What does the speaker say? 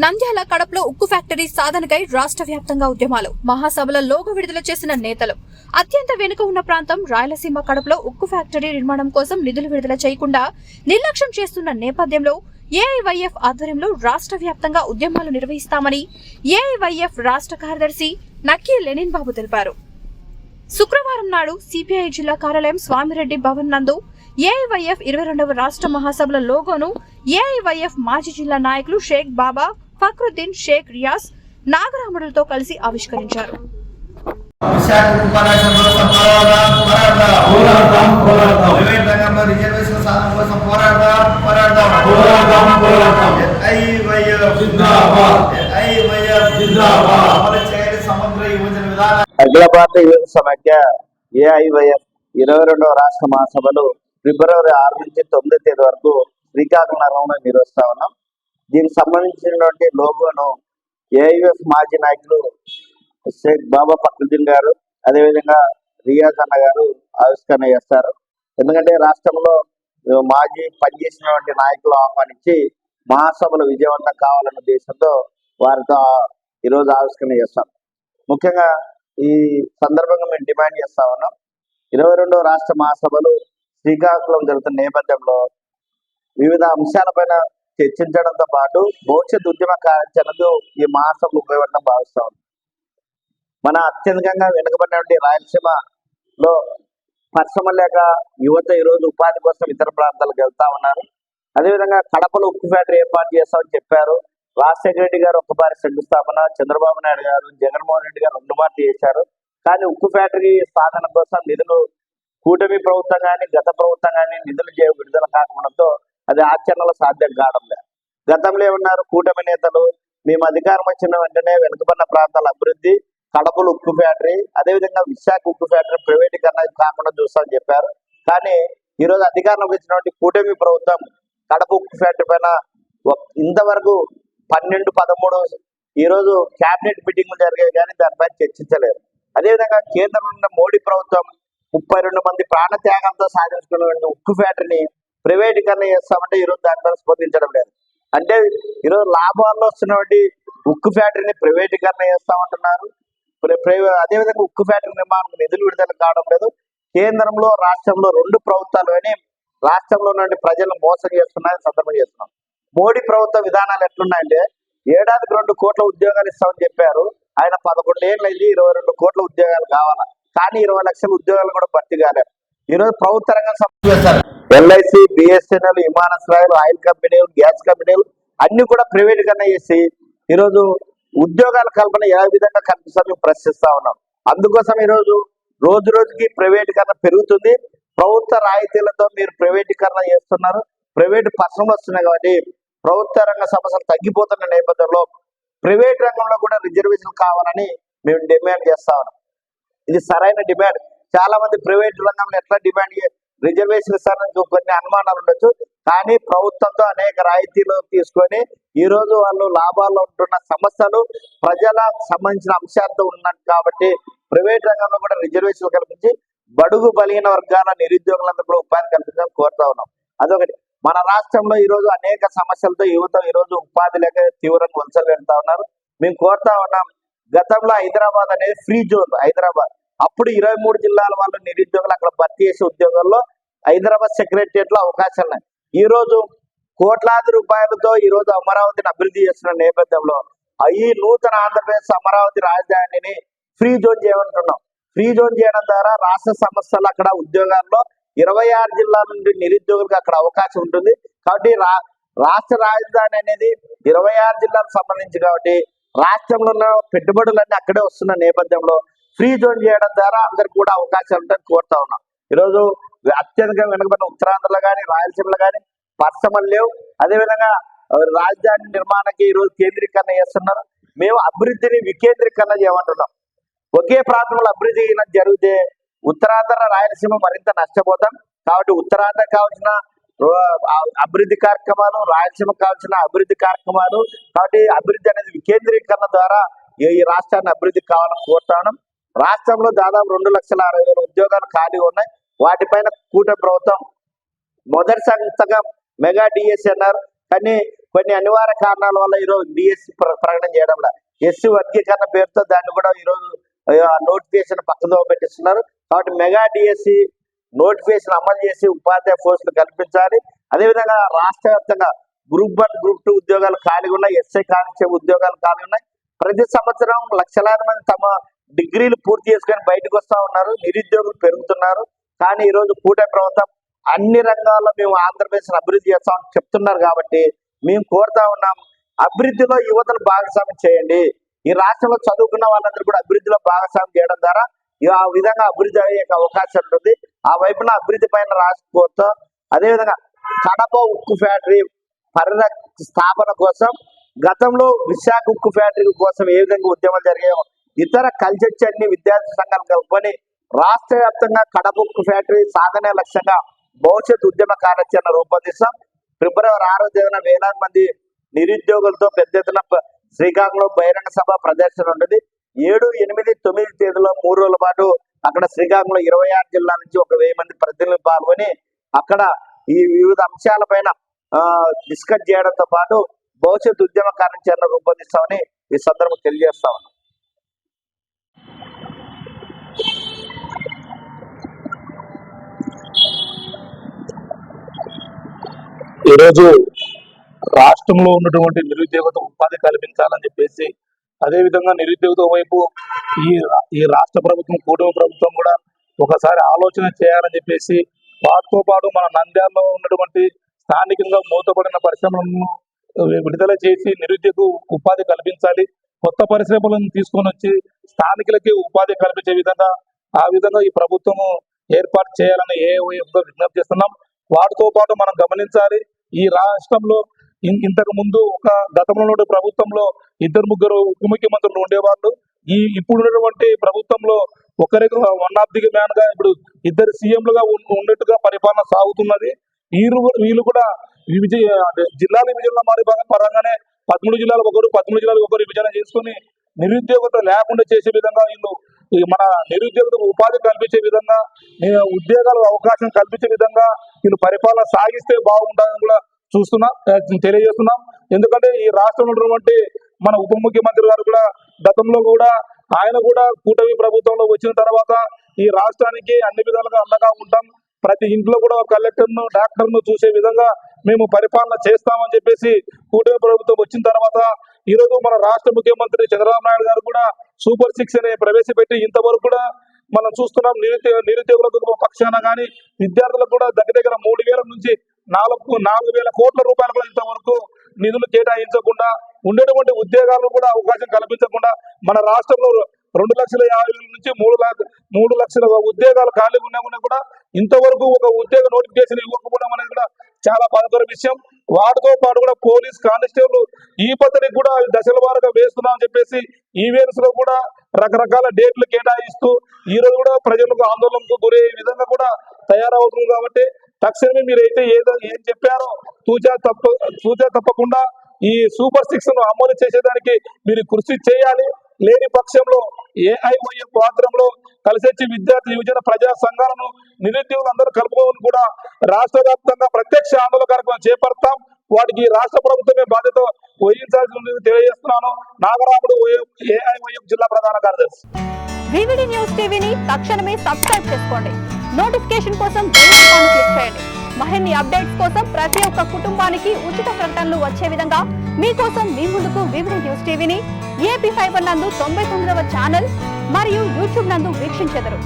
నంద్యాల కడపలో ఉక్కు ఫ్యాక్టరీ సాధనకై రాష్ట్ర వ్యాప్తంగా ఉద్యమాలు. మహాసభల లోగో విడుదల చేసిన నేతలు. అత్యంత వెనుక ఉన్న ప్రాంతం రాయలసీమ కడపలో ఉక్కు ఫ్యాక్టరీ నిర్మాణం కోసం నిధులు విడుదల చేయకుండా నిర్లక్ష్యం చేస్తున్న నేపథ్యంలో ఏఐవైఎఫ్ ఆధ్వర్యంలో రాష్ట్ర వ్యాప్తంగా ఉద్యమాలు నిర్వహిస్తామని ఏఐవైఎఫ్ రాష్ట్ర కార్యదర్శి నక్కీ లెనిన్ బాబు తెలిపారు. శుక్రవారం నాడు సిపిఐ జిల్లా కార్యాలయం స్వామిరెడ్డి భవన్ నందు ఏఐవైఎఫ్ 22వ రాష్ట్ర మహాసభల లోగోను ఏఐవైఎఫ్ మాజీ జిల్లా నాయకులు షేక్ బాబా, ఫక్రుద్దీన్, షేక్ రియాజ్, నాగరాముడులతో కలిసి ఆవిష్కరించారు. అఖిల భారత యువత సమాఖ్య ఏఐవైఎఫ్ 22వ రాష్ట్ర మహాసభలు ఫిబ్రవరి 6 నుంచి 9 తేదీ వరకు శ్రీకాకుళం నగరంలో నిర్వహిస్తా ఉన్నాం. దీనికి సంబంధించినటువంటి లోగోను ఏఐవైఎఫ్ మాజీ నాయకులు షేక్ బాబా, ఫక్రుద్దీన్ గారు, అదేవిధంగా రియాజ్ అన్న గారు ఆవిష్కరణ చేస్తారు. ఎందుకంటే రాష్ట్రంలో మాజీ పనిచేసినటువంటి నాయకులు ఆహ్వానించి మహాసభలు విజయవంతం కావాలన్న ఉద్దేశంతో వారితో ఈరోజు ఆవిష్కరణ చేస్తాం. ముఖ్యంగా ఈ సందర్భంగా మేము డిమాండ్ చేస్తా ఉన్నాం. 22వ రాష్ట్ర మహాసభలు శ్రీకాకుళం జరుగుతున్న నేపథ్యంలో వివిధ అంశాలపైన చర్చించడంతో పాటు భవిష్యత్ ఉద్యమ కార్యాచరణకు ఈ మహాసభలు ఉపయోగపడడం భావిస్తా ఉన్నాం. మన అత్యధికంగా వెనుకబడినటువంటి రాయలసీమలో పరిశ్రమలు లేక యువత ఈరోజు ఉపాధి కోసం ఇతర ప్రాంతాలకు వెళ్తా ఉన్నారు. అదేవిధంగా కడపలో ఉక్కు ఫ్యాక్టరీ ఏర్పాటు చేస్తామని చెప్పారు. రాజశేఖర రెడ్డి గారు ఒక్కసారి శంకుస్థాపన, చంద్రబాబు నాయుడు గారు, జగన్మోహన్ రెడ్డి గారు 2 మార్లు చేశారు. కానీ ఉక్కు ఫ్యాక్టరీ సాధన కోసం నిధులు కూటమి ప్రభుత్వం కానీ గత ప్రభుత్వం కానీ నిధులు విడుదల కాకపోవడంతో అది ఆచరణలో సాధ్యం కావడం లేదు. గతంలో ఏమన్నారు కూటమి నేతలు, మేము అధికారం వచ్చిన వెంటనే వెనుకబడిన ప్రాంతాల అభివృద్ధి, కడపలు ఉక్కు ఫ్యాక్టరీ, అదేవిధంగా విశాఖ ఉక్కు ఫ్యాక్టరీ ప్రైవేటీకరణ కాకుండా చూస్తామని చెప్పారు. కానీ ఈరోజు అధికారంలోకి వచ్చినటువంటి కూటమి ప్రభుత్వం కడప ఉక్కు ఫ్యాక్టరీ పైన ఇంతవరకు 12, 13 ఈరోజు క్యాబినెట్ మీటింగ్లు జరిగాయి కానీ దానిపైన చర్చించలేదు. అదేవిధంగా కేంద్రంలో ఉన్న మోడీ ప్రభుత్వం 32 మంది ప్రాణత్యాగంతో సాధించుకున్న ఉక్కు ఫ్యాక్టరీని ప్రైవేటీకరణ చేస్తామంటే ఈరోజు దానిపైన స్పందించడం లేదు. అంటే ఈరోజు లాభాల్లో వస్తున్నటువంటి ఉక్కు ఫ్యాక్టరీని ప్రైవేటీకరణ చేస్తామంటున్నారు. అదేవిధంగా ఉక్కు ఫ్యాక్టరీ నిర్మాణం నిధులు విడుదల కావడం లేదు. కేంద్రంలో రాష్ట్రంలో 2 ప్రభుత్వాలు కానీ రాష్ట్రంలో నుండి ప్రజలను మోసం చేస్తున్నాయని సందర్భం చేస్తున్నాం. మోడీ ప్రభుత్వ విధానాలు ఎట్లున్నాయంటే ఏడాదికి 2 కోట్ల ఉద్యోగాలు ఇస్తామని చెప్పారు. ఆయన 11 ఏళ్ళు అయింది 22 కోట్ల ఉద్యోగాలు కావాలా, కానీ 20 లక్షల ఉద్యోగాలు కూడా భర్తీ కాలేదు. ఈరోజు ప్రభుత్వ రంగం చేస్తారు. ఎల్ఐసి, బిఎస్ఎన్ఎల్, విమానాశ్రయాలు, ఆయిల్ కంపెనీలు, గ్యాస్ కంపెనీలు అన్ని కూడా ప్రైవేటీకరణ చేసి ఈరోజు ఉద్యోగాల కల్పన ఏ విధంగా కల్పిస్తామని మేము ప్రశ్నిస్తా ఉన్నాం. అందుకోసం ఈరోజు రోజు రోజుకి ప్రైవేటీకరణ పెరుగుతుంది. ప్రభుత్వ రాయితీలతో మీరు ప్రైవేటీకరణ చేస్తున్నారు. ప్రైవేటు పరిశ్రమలు వస్తున్నాయి కాబట్టి ప్రభుత్వ రంగ సమస్యలు తగ్గిపోతున్న నేపథ్యంలో ప్రైవేట్ రంగంలో కూడా రిజర్వేషన్ కావాలని మేము డిమాండ్ చేస్తా ఉన్నాం. ఇది సరైన డిమాండ్. చాలా మంది ప్రైవేట్ రంగంలో ఎట్లా డిమాండ్ రిజర్వేషన్ ఇస్తారని కొన్ని అనుమానాలు ఉండొచ్చు. కానీ ప్రభుత్వంతో అనేక రాయితీలు తీసుకొని ఈ రోజు వాళ్ళు లాభాల్లో ఉంటున్న సమస్యలు ప్రజలకు సంబంధించిన అంశాలతో ఉన్నట్టు కాబట్టి ప్రైవేట్ రంగంలో కూడా రిజర్వేషన్లు కల్పించి బడుగు బలిగిన వర్గాల నిరుద్యోగులందరూ కూడా ఉపాధి కల్పించాలని కోరుతా ఉన్నాం. అదొకటి. మన రాష్ట్రంలో ఈ రోజు అనేక సమస్యలతో యువత ఈ రోజు ఉపాధి లేక తీవ్రంగా వలసలు వెళ్తా ఉన్నారు. మేము కోరుతా ఉన్నాం. గతంలో హైదరాబాద్ అనేది ఫ్రీ జోన్. హైదరాబాద్ అప్పుడు 23 జిల్లాల వాళ్ళు నిరుద్యోగులు అక్కడ భర్తీ చేసే ఉద్యోగాల్లో హైదరాబాద్ సెక్రటరియట్ లో అవకాశాలు ఉన్నాయి. ఈ రోజు కోట్లాది రూపాయలతో ఈ రోజు అమరావతిని అభివృద్ధి చేస్తున్న నేపథ్యంలో ఈ నూతన ఆంధ్రప్రదేశ్ అమరావతి రాజధానిని ఫ్రీ జోన్ చేయమంటున్నాం. ఫ్రీ జోన్ చేయడం ద్వారా రాష్ట్ర సంస్థలు అక్కడ ఉద్యోగాల్లో 26 జిల్లాల నుండి నిరుద్యోగులకు అక్కడ అవకాశం ఉంటుంది. కాబట్టి రాష్ట్ర రాజధాని అనేది 26 జిల్లాలకు సంబంధించి కాబట్టి రాష్ట్రంలో ఉన్న పెట్టుబడులన్నీ అక్కడే వస్తున్న నేపథ్యంలో ఫ్రీ జోన్ చేయడం ద్వారా అందరికి కూడా అవకాశాలు ఉంటాయని కోరుతా ఉన్నాం. ఈరోజు అత్యధికంగా వెనుకబడిన ఉత్తరాంధ్రలో కానీ రాయలసీమలో కానీ పరిశ్రమలు లేవు. అదేవిధంగా రాజధాని నిర్మాణానికి ఈరోజు కేంద్రీకరణ చేస్తున్నారు. మేము అభివృద్ధిని వికేంద్రీకరణ చేయమంటున్నాం. ఒకే ప్రాంతంలో అభివృద్ధి జరిగితే ఉత్తరాంధ్ర రాయలసీమ మరింత నష్టపోతాం. కాబట్టి ఉత్తరాంధ్ర కావాల్సిన అభివృద్ధి కార్యక్రమాలు, రాయలసీమ కావాల్సిన అభివృద్ధి కార్యక్రమాలు, కాబట్టి అభివృద్ధి అనేది వికేంద్రీకరణ ద్వారా ఈ రాష్ట్రాన్ని అభివృద్ధి కావాలని కోరుతాను. రాష్ట్రంలో దాదాపు 2,60,000 ఉద్యోగాలు ఖాళీ ఉన్నాయి. వాటిపైన కూటమి ప్రభుత్వం మొదటి సంస్థగా మెగా డిఎస్ఎన్ఆర్ కానీ కొన్ని అనివార్య కారణాల వల్ల ఈరోజు డిఎస్సి ప్రకటన చేయడం లేదు. ఎస్సీ వర్గీకరణ పేరుతో దాన్ని కూడా ఈరోజు నోటిఫికేషన్ పక్కదో పెట్టిస్తున్నారు. కాబట్టి మెగా డిఎస్సి నోటిఫికేషన్ అమలు చేసి ఉపాధ్యాయ పోస్టులు కల్పించాలి. అదేవిధంగా రాష్ట్ర వ్యాప్తంగా గ్రూప్ 1, గ్రూప్ 2 ఉద్యోగాలు ఖాళీగా ఉన్నాయి, ఎస్ఐ కానిస్టేబుల్ ఉద్యోగాలు ఖాళీ ఉన్నాయి. ప్రతి సంవత్సరం లక్షలాది మంది తమ డిగ్రీలు పూర్తి చేసుకొని బయటకు వస్తా ఉన్నారు, నిరుద్యోగులు పెరుగుతున్నారు. కానీ ఈరోజు కూటమి ప్రభుత్వం అన్ని రంగాల్లో మేము ఆంధ్రప్రదేశ్ అభివృద్ధి చేస్తామని చెప్తున్నారు. కాబట్టి మేము కోరుతా ఉన్నాం, అభివృద్ధిలో యువతను భాగస్వామ్యం చేయండి. ఈ రాష్ట్రంలో చదువుకున్న వాళ్ళందరూ కూడా అభివృద్ధిలో భాగస్వామ్యం చేయడం ద్వారా ఆ విధంగా అభివృద్ధి అయ్యే అవకాశం ఉంటుంది. ఆ వైపున అభివృద్ధి పైన రాష్ట్ర కోరుతాం. అదేవిధంగా కడప ఉక్కు ఫ్యాక్టరీ స్థాపన కోసం గతంలో విశాఖ ఉక్కు ఫ్యాక్టరీ కోసం ఏ విధంగా ఉద్యమాలు జరిగాయో ఇతర కల్చర్స్ అన్ని విద్యార్థి సంఘాలు కలుపుకొని రాష్ట్ర వ్యాప్తంగా కడప ఉక్కు ఫ్యాక్టరీ సాధనే లక్ష్యంగా భవిష్యత్ ఉద్యమ కార్యాచరణ రూపొందిస్తాం. ఫిబ్రవరి 6వ తేదీన వేలాది మంది నిరుద్యోగులతో పెద్ద ఎత్తున శ్రీకాకుళంలో బహిరంగ సభ ప్రదర్శన ఉంటుంది. 7, 8, 9 తేదీలో 3 రోజుల పాటు అక్కడ శ్రీకాకుళంలో 26 జిల్లాల నుంచి 1000 మంది ప్రతినిధులు పాల్గొని అక్కడ ఈ వివిధ అంశాలపైన డిస్కస్ చేయడంతో పాటు భవిష్యత్ ఉద్యమ కార్యాచరణ రూపొందిస్తామని ఈ సందర్భంగా తెలియజేస్తా ఉన్నాం. ఈరోజు రాష్ట్రంలో ఉన్నటువంటి నిరుద్యోగత ఉపాధి కల్పించాలని చెప్పేసి, అదేవిధంగా నిరుద్యోగత వైపు ఈ రాష్ట్ర ప్రభుత్వం, కూటమి ప్రభుత్వం కూడా ఒకసారి ఆలోచన చేయాలని చెప్పేసి, వాటితో పాటు మన నంద్యాలలో ఉన్నటువంటి స్థానికంగా మూతపడిన పరిశ్రమలను విడుదల చేసి నిరుద్యోగ ఉపాధి కల్పించాలి. కొత్త పరిశ్రమలను తీసుకొని వచ్చి స్థానికులకి ఉపాధి కల్పించే విధంగా ఈ ప్రభుత్వము ఏర్పాటు చేయాలని విజ్ఞప్తి చేస్తున్నాం. వాటితో పాటు మనం గమనించాలి, ఈ రాష్ట్రంలో ఇంతకు ముందు గతంలో ప్రభుత్వంలో 2-3 ఉప ముఖ్యమంత్రులు ఉండేవాళ్ళు. ఇప్పుడు ఉన్నటువంటి ప్రభుత్వంలో ఒకరికి వన్ ఆఫ్ ది మ్యాన్ గా ఇప్పుడు 2 సీఎంలుగా ఉన్నట్టుగా పరిపాలన సాగుతున్నది. వీళ్ళు కూడా జిల్లాల విభజన పరంగానే 13 జిల్లాలకు ఒకరు, 13 జిల్లాలకు ఒకరు విభజన చేసుకుని నిరుద్యోగత లేకుండా చేసే విధంగా వీళ్ళు మన నిరుద్యోగత ఉపాధి కల్పించే విధంగా, ఉద్యోగాలకు అవకాశం కల్పించే విధంగా వీళ్ళు పరిపాలన సాగిస్తే బాగుంటుందని కూడా తెలియజేస్తున్నాం. ఎందుకంటే ఈ రాష్ట్రంలో ఉన్నటువంటి మన ఉప ముఖ్యమంత్రి గారు కూడా గతంలో కూడా ఆయన కూడా కూటమి ప్రభుత్వంలో వచ్చిన తర్వాత ఈ రాష్ట్రానికి అన్ని విధాలుగా అండగా ఉంటాం, ప్రతి ఇంట్లో కూడా కలెక్టర్ను, డాక్టర్ను చూసే విధంగా మేము పరిపాలన చేస్తామని చెప్పేసి కూటమి ప్రభుత్వం వచ్చిన తర్వాత ఈరోజు మన రాష్ట్ర ముఖ్యమంత్రి చంద్రబాబు నాయుడు గారు కూడా సూపర్ 6 అనే ప్రవేశపెట్టి ఇంతవరకు కూడా మనం చూస్తున్నాం. నిరుద్యోగులకు పక్షాన కానీ విద్యార్థులకు కూడా దగ్గర 3,000 నుంచి 4,000 కోట్ల రూపాయలు కూడా ఇంతవరకు నిధులు కేటాయించకుండా, ఉండేటువంటి ఉద్యోగాలను కూడా అవకాశం కల్పించకుండా మన రాష్ట్రంలో 2,50,000 నుంచి 3 లక్షల ఉద్యోగాలు ఖాళీ ఉన్నా కూడా ఇంతవరకు ఒక ఉద్యోగ నోటిఫికేషన్ ఇవ్వకపోవడం అనేది కూడా చాలా బాధాకర విషయం. వాటితో పాటు కూడా పోలీస్ కానిస్టేబుల్ ఈ పద్ధతికి కూడా దశల వారుగా వేస్తున్నామని చెప్పేసి ఈవెంట్స్ లో కూడా రకరకాల డేట్లు కేటాయిస్తూ ఈ రోజు కూడా ప్రజలకు ఆందోళనకు గురయ్యే విధంగా కూడా తయారవుతుంది. కాబట్టి తక్షణమే మీరైతే ఏం చెప్పారో తూచా తప్పకుండా ఈ సూపర్ 6 ను అమలు చేసేదానికి మీరు కృషి చేయాలి. లేని పక్షంలో ఏఐవైఎఫ్ పాత్రంలో కలిసొచ్చి విద్యార్థి యువజన ప్రజా సంఘాలను నిరుద్యోగులందరూ కలుపుకొని కూడా రాష్ట్ర వ్యాప్తంగా ప్రత్యక్ష ఆందోళన కార్యక్రమం చేపడతాం. వాటికి రాష్ట్ర ప్రభుత్వమే బాధ్యత వహించాల్సి ఉందని తెలియజేస్తున్నాను. నాగరాముడు, ఏఐవైఎఫ్ జిల్లా ప్రధాన కార్యదర్శి. వివిడి న్యూస్ టీవీని తక్షణమే సబ్స్క్రైబ్ చేసుకోండి. నోటిఫికేషన్ కోసం బెల్ ఐకాన్ క్లిక్ చేయండి. మరిన్ని అప్డేట్స్ కోసం ప్రతి ఒక్క కుటుంబానికి ఉచిత ప్రకటనలు వచ్చే విధంగా మీకోసం మీ ముందుకు వివిడి న్యూస్ టీవీని ఏపీ ఫైబర్ నందు 99వ ఛానల్ మరియు యూట్యూబ్ నందు వీక్షించెదరు.